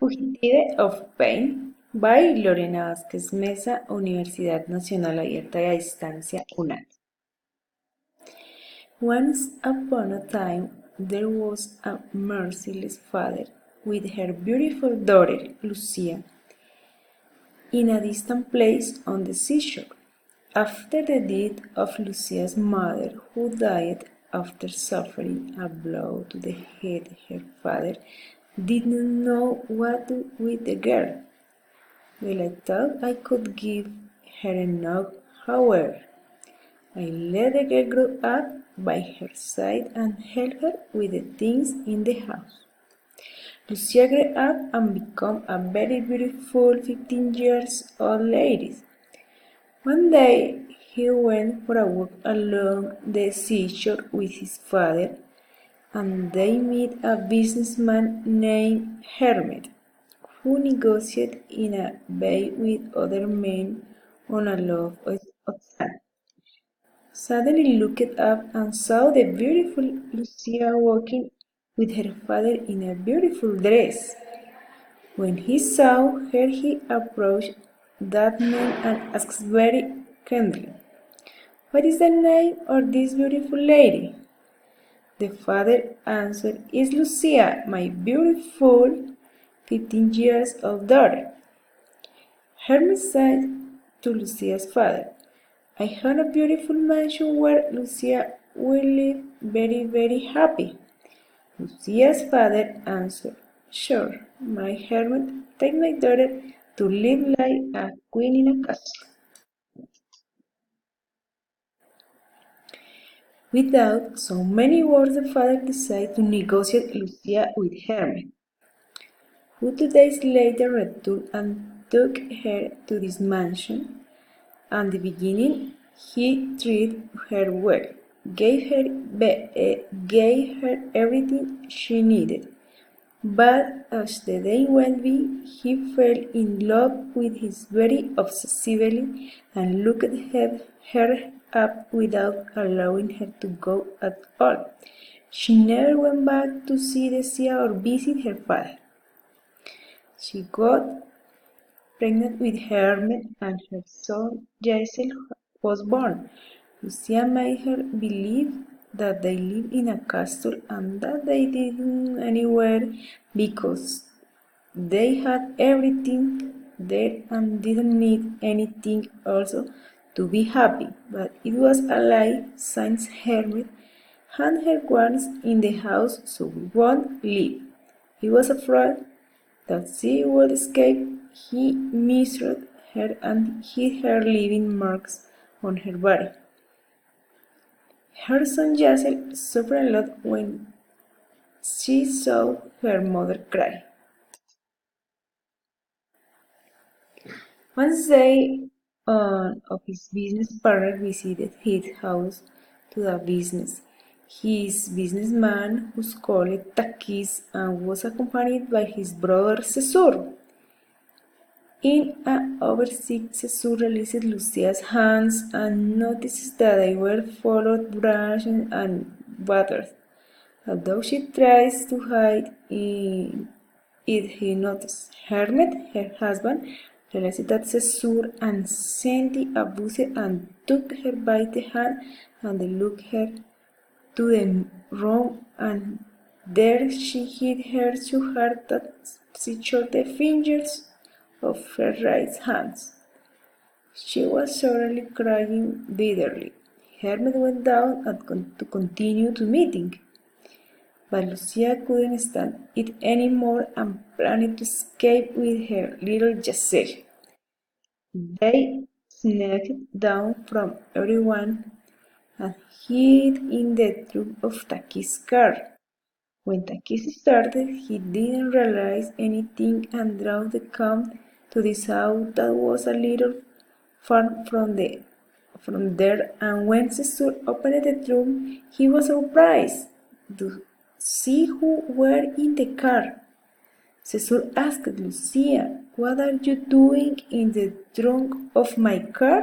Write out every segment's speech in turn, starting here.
Fugitive of Pain by Lorena Vázquez Mesa, Universidad Nacional Abierta y a Distancia, UNAM. Once upon a time, there was a merciless father with her beautiful daughter, Lucia, in a distant place on the seashore. After the death of Lucia's mother, who died after suffering a blow to the head, her father did not know what to do with the girl. Well, I thought I could give her enough, however. I let the girl grow up by her side and help her with the things in the house. Lucia grew up and became a very beautiful 15 years old lady. One day he went for a walk along the seashore with his father, and they met a businessman named Hermit, who negotiated in a bay with other men on a loaf of sand. Suddenly looked up and saw the beautiful Lucia walking with her father in a beautiful dress. When he saw her, he approached that man and asked very kindly, "What is the name of this beautiful lady?" The father answered, "Is Lucia, my beautiful 15 years old daughter." Hermes said to Lucia's father, "I have a beautiful mansion where Lucia will live very, very happy." Lucia's father answered, "Sure, my hermit, take my daughter to live like a queen in a castle." Without so many words, the father decided to negotiate Lucia with Hermit, who 2 days later returned and took her to this mansion. At the beginning, he treated her well, gave her everything she needed. But as the day went by, he fell in love with her very obsessively and looked her up without allowing her to go at all. She never went back to see the sea or visit her father. She got pregnant with Hermit, and her son Jaisel was born. Lucia made her believe that they lived in a castle and that they didn't anywhere because they had everything there and didn't need anything also to be happy. But it was a lie, since Hermit had her once in the house, so we won't leave. He was afraid that she would escape. He measured her and hid her living marks on her body. Her son Yassel suffered a lot when she saw her mother cry. One day, of his business partner visited his house to the business. His businessman, who's called Takis, and was accompanied by his brother Cesur. In an overseas, Cesur released Lucia's hands and noticed that they were full of bruises and battered. Although she tries to hide it, he noticed. Hermit, her husband, realized that Cesur and Sandy abused and took her by the hand and looked her to the room, and there she hit her so hard that she shot the fingers of her right hand. She was sorely crying bitterly. Hermit went down to continue the meeting, but Lucia couldn't stand it any more and planned to escape with her little Jacel. They sneaked down from everyone and hid in the trunk of Taki's car. When Takis started, he didn't realize anything and drove the car to this house that was a little far from there, and when Cesur opened the trunk, he was surprised to see who were in the car. Cesur asked Lucia, "What are you doing in the trunk of my car?"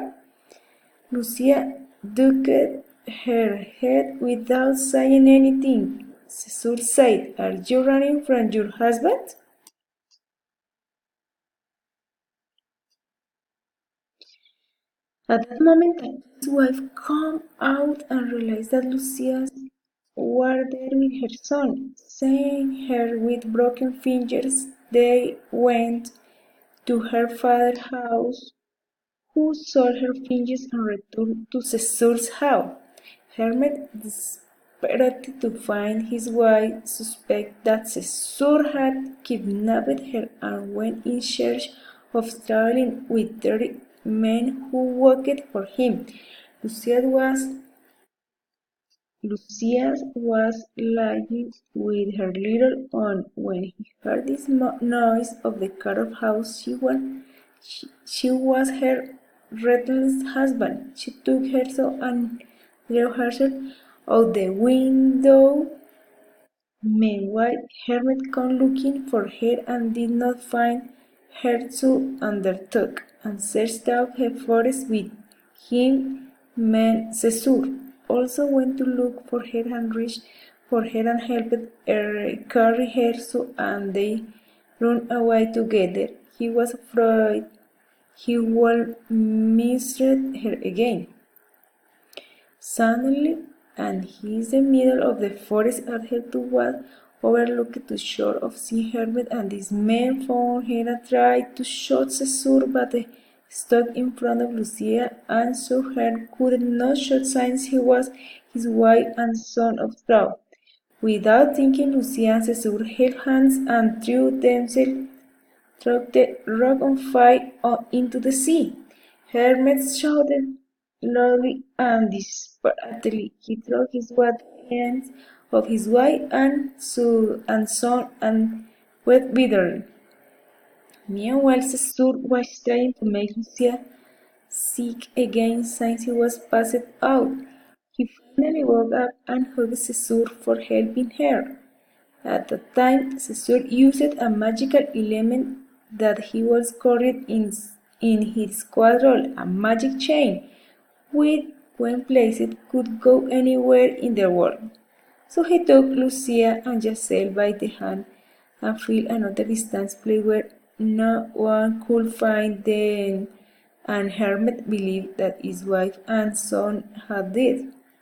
Lucia ducked her head without saying anything. Cesur said, "Are you running from your husband?" At that moment, his wife came out and realized that Lucia was there with her son. Seeing her with broken fingers, they went to her father's house, who sold her fingers and returned to Caesar's house. Hermit, desperate to find his wife, suspected that Caesar had kidnapped her and went in search of traveling with 30 men who worked for him. Lucia was Lucia was lying with her little one when he heard this noise of the carved house. She was her restless husband. She took her so and threw herself out the window. Meanwhile, Hermit came looking for her and did not find her, so undertook and searched out her forest with him. Man Caesar also went to look for her and reached for her and helped her carry her, so and they ran away together. He was afraid he would mistreat her again. Suddenly, and he is the middle of the forest at her to what overlooked the shore of Sea Hermit, and these men found her and tried to shoot Caesar, but stuck in front of Lucia, and so her could not shoot since he was his wife and son of Thou. Without thinking, Lucia and Caesar held hands and threw themselves throw the rock on fire into the sea. Hermes shouted loudly and desperately. He threw his wet hands of his wife and son and wept bitterly. Meanwhile, Caesar was trying to make Lucia sick again since he was passed out. He finally woke up and hugged Caesar for helping her. At the time, Caesar used a magical element that he was carrying in his quadrille, a magic chain, which, when placed, could go anywhere in the world. So he took Lucia and Giselle by the hand and flew another distance place where no one could find them, and Hermit believed that his wife and son had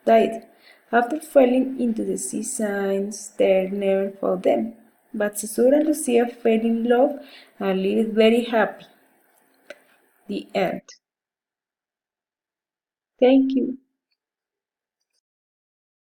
died. After falling into the sea since they never found them. But Caesar and Lucia fell in love and lived very happy. The end. Thank you.